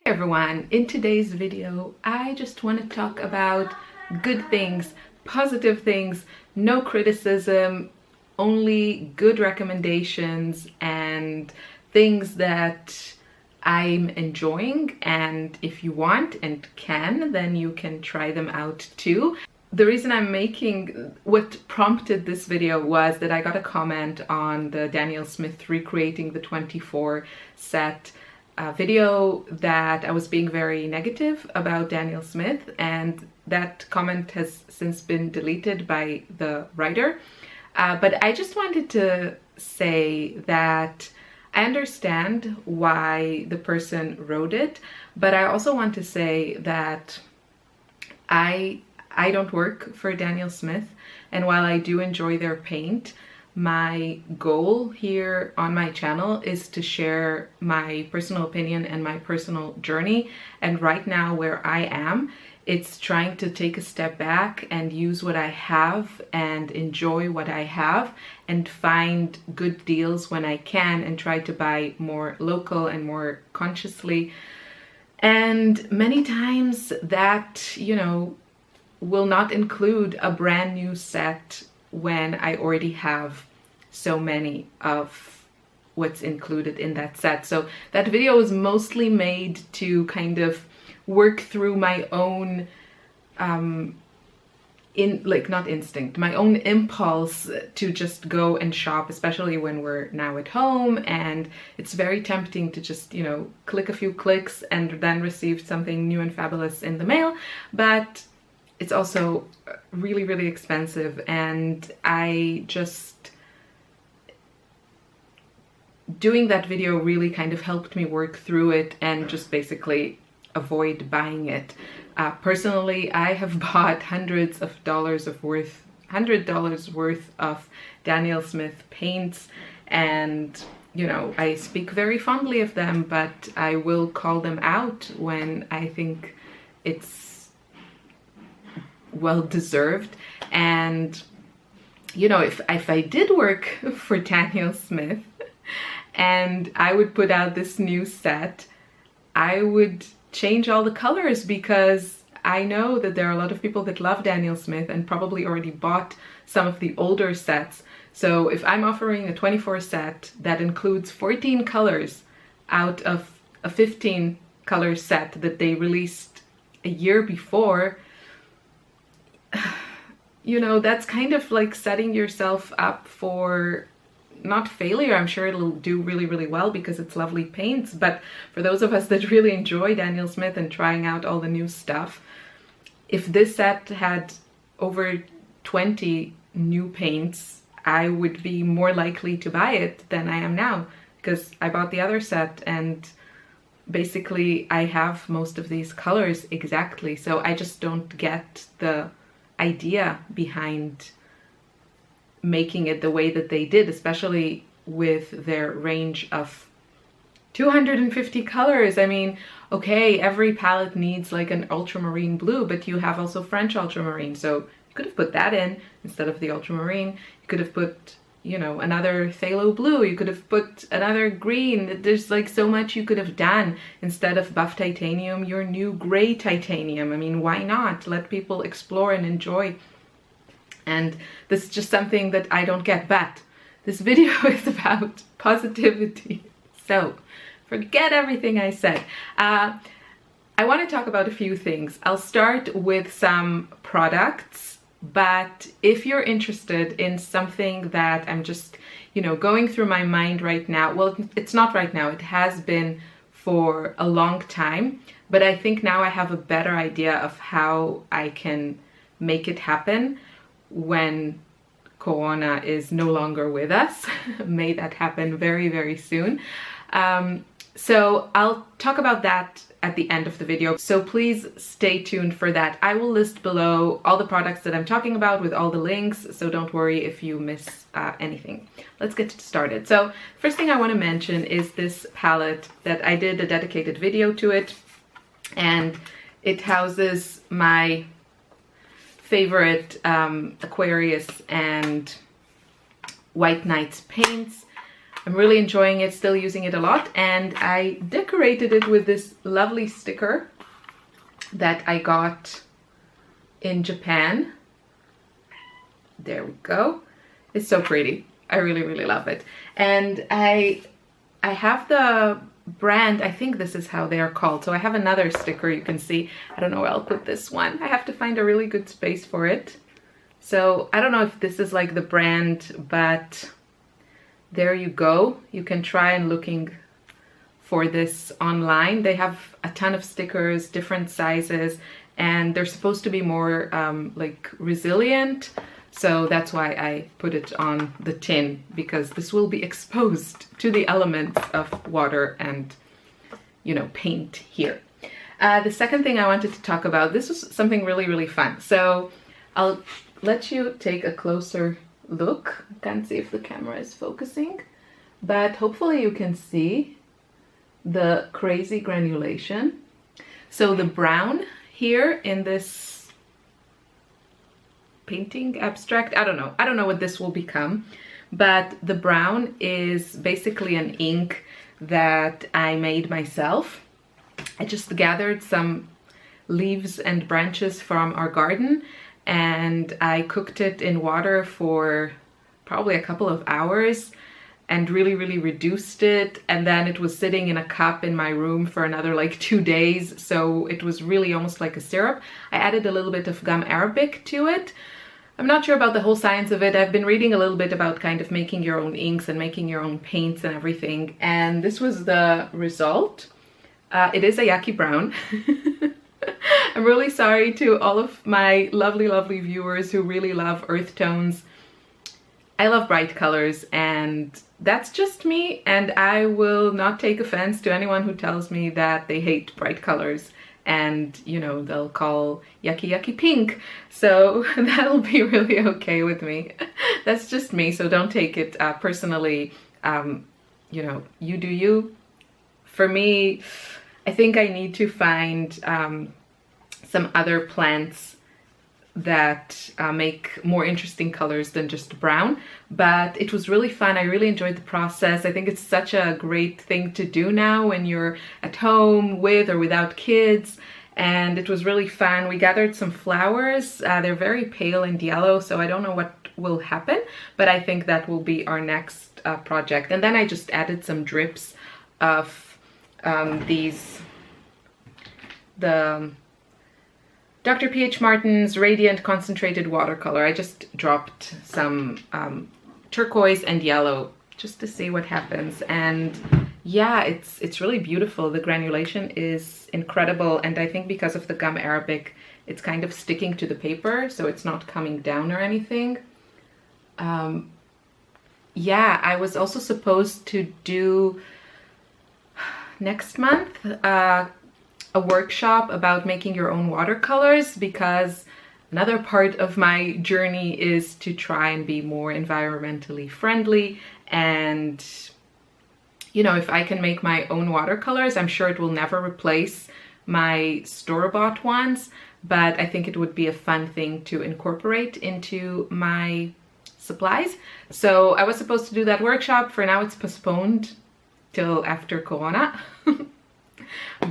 Hey everyone, in today's video I just want to talk about good things, positive things, no criticism, only good recommendations and things that I'm enjoying, and if you want and can, then you can try them out too. The reason I'm making, what prompted this video was that I got a comment on the Daniel Smith recreating the 24 set video that I was being very negative about Daniel Smith, and that comment has since been deleted by the writer. But I just wanted to say that I understand why the person wrote it, but I also want to say that I don't work for Daniel Smith, and while I do enjoy their paint, my goal here on my channel is to share my personal opinion and my personal journey. And right now where I am, it's trying to take a step back and use what I have and enjoy what I have and find good deals when I can and try to buy more local and more consciously. And many times that, will not include a brand new set when I already have so many of what's included in that set. So that video was mostly made to kind of work through my own not instinct, my own impulse to just go and shop, especially when we're now at home and it's very tempting to just, click a few clicks and then receive something new and fabulous in the mail. But it's also really, really expensive, and I just, doing that video really kind of helped me work through it and just basically avoid buying it. Personally, I have bought $100 worth of Daniel Smith paints, and I speak very fondly of them, but I will call them out when I think it's well deserved. And if I did work for Daniel Smith and I would put out this new set, I would change all the colors, because I know that there are a lot of people that love Daniel Smith and probably already bought some of the older sets. So if I'm offering a 24 set that includes 14 colors out of a 15 color set that they released a year before, that's kind of like setting yourself up for not failure. I'm sure it'll do really, really well because it's lovely paints, but for those of us that really enjoy Daniel Smith and trying out all the new stuff, if this set had over 20 new paints, I would be more likely to buy it than I am now, because I bought the other set and basically I have most of these colors exactly. So I just don't get the idea behind making it the way that they did, especially with their range of 250 colors. I mean, okay, every palette needs like an ultramarine blue, but you have also French ultramarine, so you could have put that in instead of the ultramarine. You could have put, another phthalo blue, you could have put another green. There's like so much you could have done. Instead of buff titanium, your new gray titanium. I mean, why not? Let people explore and enjoy. And this is just something that I don't get, but this video is about positivity. So forget everything I said. I want to talk about a few things. I'll start with some products, but if you're interested in something that I'm just, going through my mind right now, well, it's not right now, it has been for a long time, but I think now I have a better idea of how I can make it happen when Corona is no longer with us. May that happen very, very soon. So I'll talk about that at the end of the video, so please stay tuned for that. I will list below all the products that I'm talking about with all the links, so don't worry if you miss anything. Let's get started. So first thing I want to mention is this palette that I did a dedicated video to it, and it houses my favorite Aquarius and White Nights paints. I'm really enjoying it, still using it a lot. And I decorated it with this lovely sticker that I got in Japan. There we go. It's so pretty. I really, really love it. And I have the brand, I think this is how they are called. So I have another sticker you can see. I don't know where I'll put this one. I have to find a really good space for it. So I don't know if this is like the brand, but there you go. You can try and looking for this online. They have a ton of stickers, different sizes, and they're supposed to be more like resilient. So that's why I put it on the tin, because this will be exposed to the elements of water and, you know, paint here. The second thing I wanted to talk about, this was something really, really fun. So I'll let you take a closer look. I can't see if the camera is focusing, but hopefully you can see the crazy granulation. So the brown here in this painting abstract, I don't know what this will become, but the brown is basically an ink that I made myself. I just gathered some leaves and branches from our garden, and I cooked it in water for probably a couple of hours and really, really reduced it. And then it was sitting in a cup in my room for another like 2 days. So it was really almost like a syrup. I added a little bit of gum arabic to it. I'm not sure about the whole science of it. I've been reading a little bit about kind of making your own inks and making your own paints and everything. And this was the result. It is a yucky brown. I'm really sorry to all of my lovely, lovely viewers who really love earth tones. I love bright colors, and that's just me, and I will not take offense to anyone who tells me that they hate bright colors, and, you know, they'll call yucky yucky pink. So that'll be really okay with me. That's just me, so don't take it personally. You know, you do you. For me, I think I need to find some other plants that make more interesting colors than just brown. But it was really fun. I really enjoyed the process. I think it's such a great thing to do now when you're at home with or without kids. And it was really fun. We gathered some flowers. They're very pale and yellow, so I don't know what will happen, but I think that will be our next project. And then I just added some drips of the Dr. P.H. Martin's Radiant Concentrated Watercolor. I just dropped some turquoise and yellow just to see what happens. And yeah, it's really beautiful. The granulation is incredible. And I think because of the gum arabic, it's kind of sticking to the paper, so it's not coming down or anything. Yeah, I was also supposed to do next month a workshop about making your own watercolors, because another part of my journey is to try and be more environmentally friendly. And, you know, if I can make my own watercolors, I'm sure it will never replace my store-bought ones, but I think it would be a fun thing to incorporate into my supplies. So I was supposed to do that workshop. For now, it's postponed till after Corona.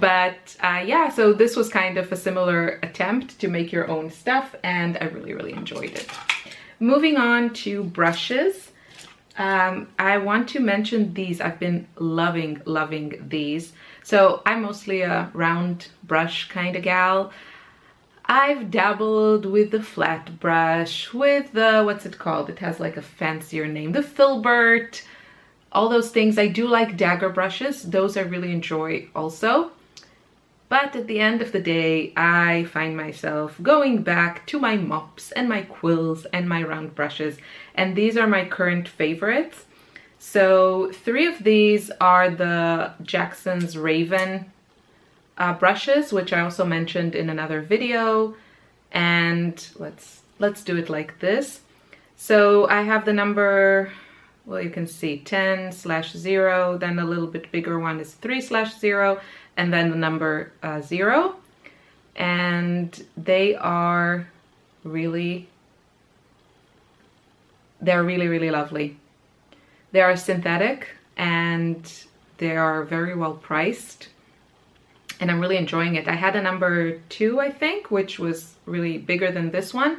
But yeah, so this was kind of a similar attempt to make your own stuff, and I really, really enjoyed it. Moving on to brushes. I want to mention these. I've been loving these. So I'm mostly a round brush kind of gal. I've dabbled with the flat brush, with the, what's it called? It has like a fancier name, the filbert, all those things. I do like dagger brushes. Those I really enjoy also. But at the end of the day, I find myself going back to my mops and my quills and my round brushes. And these are my current favorites. So 3 of these are the Jackson's Raven brushes, which I also mentioned in another video. And let's do it like this. So I have the number, well, you can see 10/0, then a little bit bigger one is 3/0, and then the number 0. And they're really lovely. They are synthetic, and they are very well priced. And I'm really enjoying it. I had a number 2, I think, which was really bigger than this one.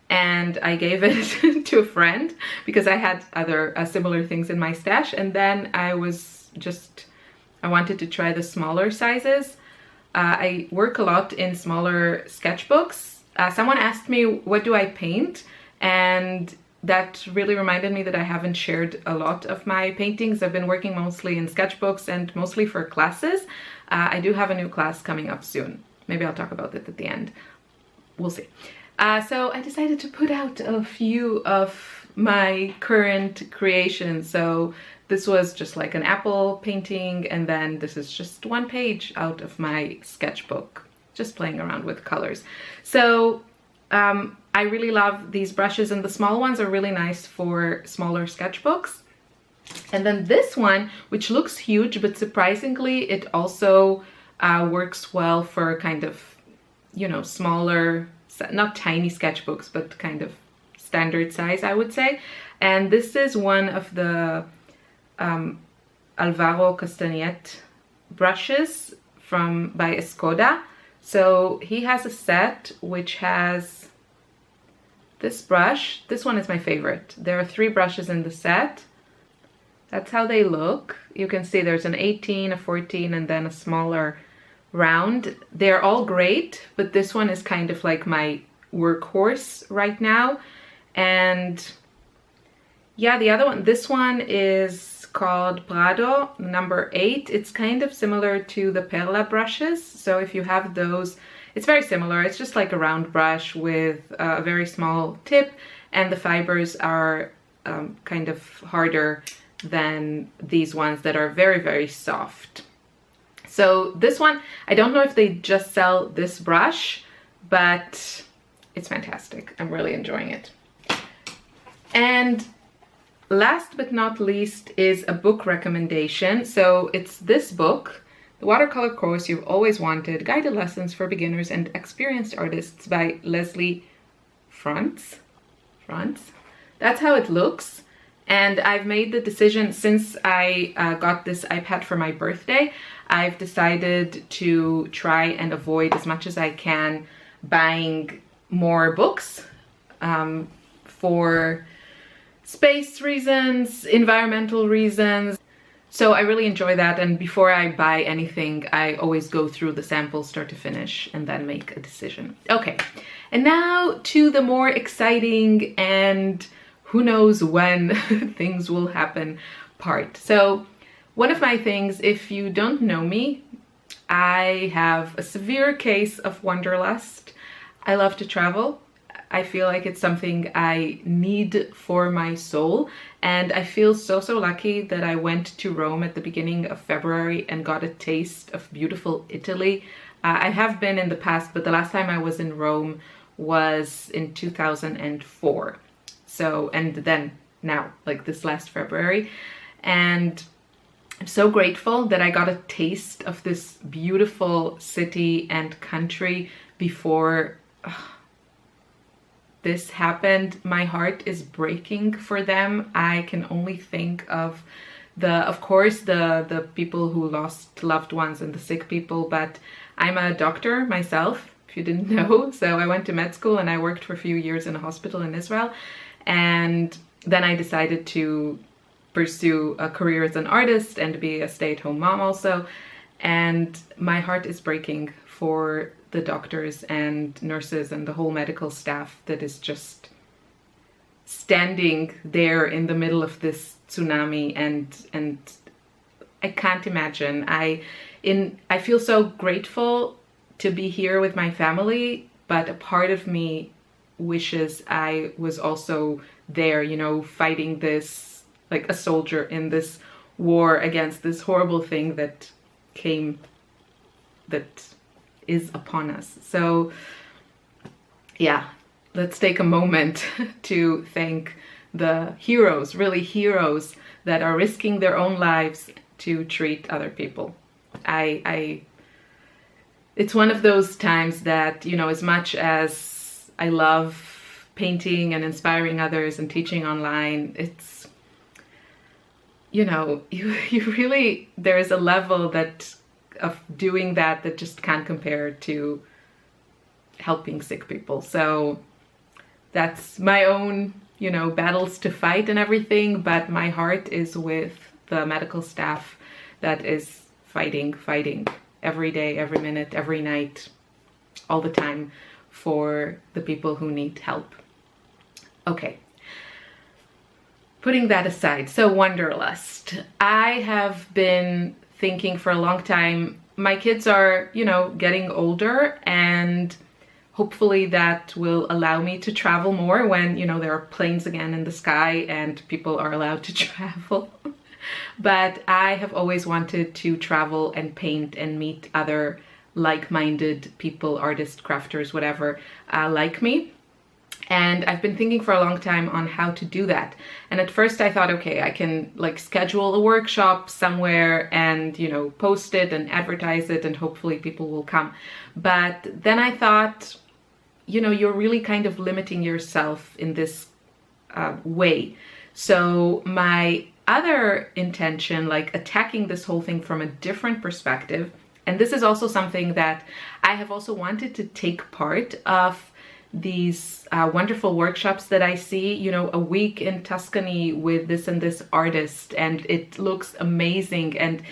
And I gave it to a friend because I had other similar things in my stash. And then I wanted to try the smaller sizes. I work a lot in smaller sketchbooks. Someone asked me, what do I paint? And that really reminded me that I haven't shared a lot of my paintings. I've been working mostly in sketchbooks and mostly for classes. I do have a new class coming up soon. Maybe I'll talk about it at the end. We'll see. So I decided to put out a few of my current creations. So this was just like an apple painting, and then this is just one page out of my sketchbook, just playing around with colors. So I really love these brushes, and the small ones are really nice for smaller sketchbooks. And then this one, which looks huge, but surprisingly it also works well for kind of, you know, smaller, not tiny sketchbooks, but kind of standard size, I would say. And this is one of the Alvaro Castañet brushes by Escoda. So he has a set which has this brush. This one is my favorite. There are 3 brushes in the set. That's how they look. You can see there's an 18, a 14, and then a smaller round. They're all great, but this one is kind of like my workhorse right now. And yeah, the other one, this one is called Prado number 8. It's kind of similar to the Perla brushes. So if you have those, it's very similar. It's just like a round brush with a very small tip, and the fibers are kind of harder than these ones that are very, very soft. So this one, I don't know if they just sell this brush, but it's fantastic. I'm really enjoying it. And last but not least is a book recommendation. So it's this book, The Watercolor Course You've Always Wanted, Guided Lessons for Beginners and Experienced Artists by Leslie Frantz. That's how it looks. And I've made the decision, since I got this iPad for my birthday, I've decided to try and avoid as much as I can buying more books for space reasons, environmental reasons. So I really enjoy that, and before I buy anything, I always go through the samples start to finish and then make a decision. Okay, and now to the more exciting and who knows when things will happen part. So one of my things, if you don't know me, I have a severe case of wanderlust. I love to travel. I feel like it's something I need for my soul. And I feel so lucky that I went to Rome at the beginning of February and got a taste of beautiful Italy. I have been in the past, but the last time I was in Rome was in 2004. So, and then now, like this last February. And I'm so grateful that I got a taste of this beautiful city and country before this happened. My heart is breaking for them. I can only think of of course, the people who lost loved ones and the sick people, but I'm a doctor myself, if you didn't know. So I went to med school and I worked for a few years in a hospital in Israel. And then I decided to pursue a career as an artist and be a stay-at-home mom also. And my heart is breaking for the doctors and nurses and the whole medical staff that is just standing there in the middle of this tsunami, and I can't imagine. I feel so grateful to be here with my family, but a part of me wishes I was also there, you know, fighting this, like a soldier in this war against this horrible thing that is upon us. So yeah, let's take a moment to thank the heroes, really heroes, that are risking their own lives to treat other people. It's one of those times that, you know, as much as I love painting and inspiring others and teaching online, you know, you really, there's a level that of doing that that just can't compare to helping sick people. So that's my own, you know, battles to fight and everything, but my heart is with the medical staff that is fighting every day, every minute, every night, all the time for the people who need help. Okay. Putting that aside, so Wanderlust. I have been thinking for a long time, my kids are, you know, getting older, and hopefully that will allow me to travel more when, you know, there are planes again in the sky and people are allowed to travel. But I have always wanted to travel and paint and meet other like-minded people, artists, crafters, whatever, like me. And I've been thinking for a long time on how to do that. And at first I thought, okay, I can like schedule a workshop somewhere and, you know, post it and advertise it and hopefully people will come. But then I thought, you know, you're really kind of limiting yourself in this way. So my other intention, like attacking this whole thing from a different perspective, and this is also something that I have also wanted to take part of these wonderful workshops that I see, you know, a week in Tuscany with this and this artist, and it looks amazing. And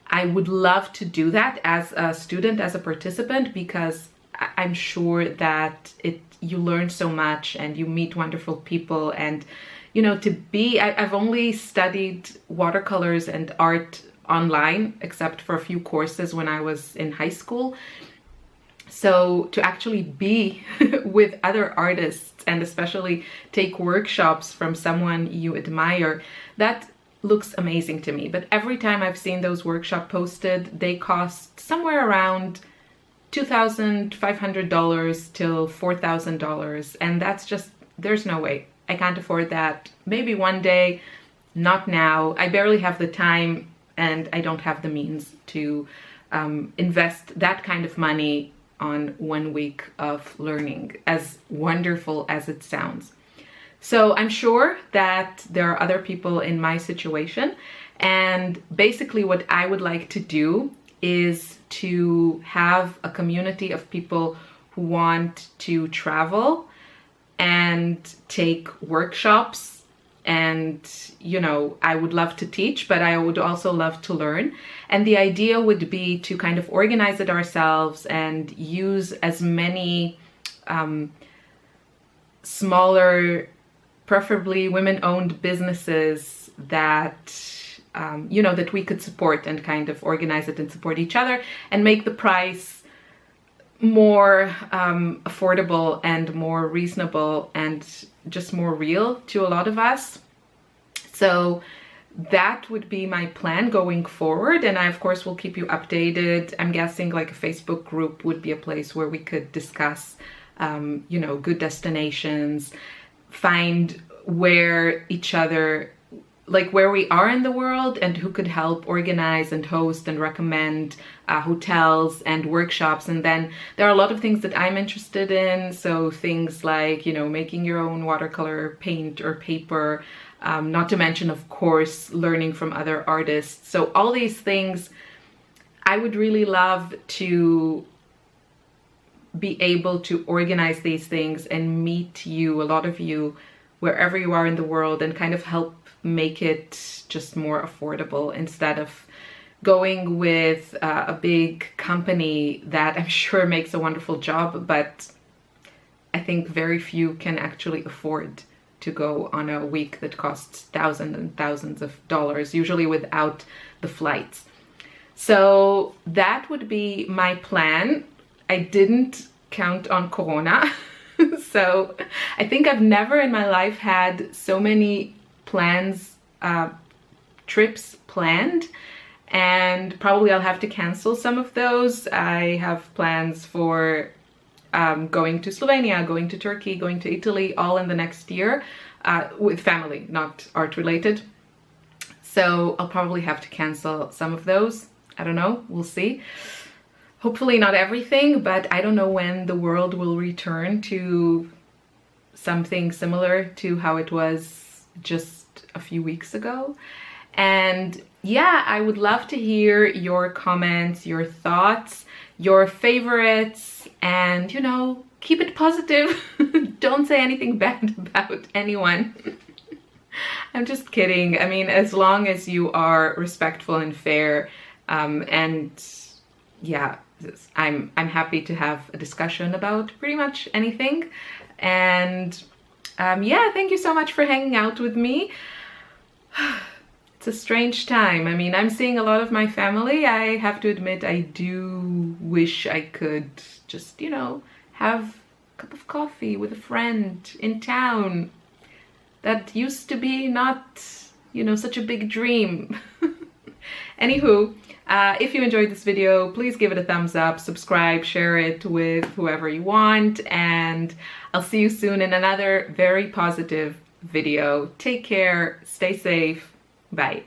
I would love to do that as a student, as a participant, because I'm sure that you learn so much and you meet wonderful people. And, you know, I've only studied watercolors and art online, except for a few courses when I was in high school. So to actually be with other artists and especially take workshops from someone you admire, that looks amazing to me. But every time I've seen those workshops posted, they cost somewhere around $2,500 till $4,000. And that's just, there's no way. I can't afford that. Maybe one day, not now. I barely have the time and I don't have the means to invest that kind of money on 1 week of learning, as wonderful as it sounds. So I'm sure that there are other people in my situation, and basically what I would like to do is to have a community of people who want to travel and take workshops. And, you know, I would love to teach, but I would also love to learn. And the idea would be to kind of organize it ourselves and use as many smaller, preferably women-owned businesses that, you know, that we could support and kind of organize it and support each other and make the price more affordable and more reasonable and just more real to a lot of us. So that would be my plan going forward, and I of course will keep you updated. I'm guessing like a Facebook group would be a place where we could discuss you know, good destinations, find where each other, like where we are in the world and who could help organize and host and recommend hotels and workshops. And then there are a lot of things that I'm interested in. So things like, you know, making your own watercolor paint or paper, not to mention, of course, learning from other artists. So all these things, I would really love to be able to organize these things and meet you, a lot of you, wherever you are in the world, and kind of help make it just more affordable instead of going with a big company that I'm sure makes a wonderful job, but I think very few can actually afford to go on a week that costs thousands and thousands of dollars, usually without the flights. So that would be my plan. I didn't count on Corona. So I think I've never in my life had so many plans, trips planned, and probably I'll have to cancel some of those. I have plans for going to Slovenia, going to Turkey, going to Italy, all in the next year, with family, not art related. So I'll probably have to cancel some of those. I don't know, we'll see. Hopefully not everything, but I don't know when the world will return to something similar to how it was just a few weeks ago. And yeah, I would love to hear your comments, your thoughts, your favorites, and you know, keep it positive. Don't say anything bad about anyone. I'm just kidding. I mean, as long as you are respectful and fair, and yeah, I'm happy to have a discussion about pretty much anything. And yeah, thank you so much for hanging out with me. It's a strange time. I mean, I'm seeing a lot of my family. I have to admit, I do wish I could just, you know, have a cup of coffee with a friend in town. That used to be not, you know, such a big dream. Anywho, if you enjoyed this video, please give it a thumbs up, subscribe, share it with whoever you want, and I'll see you soon in another very positive video. Take care, stay safe, bye.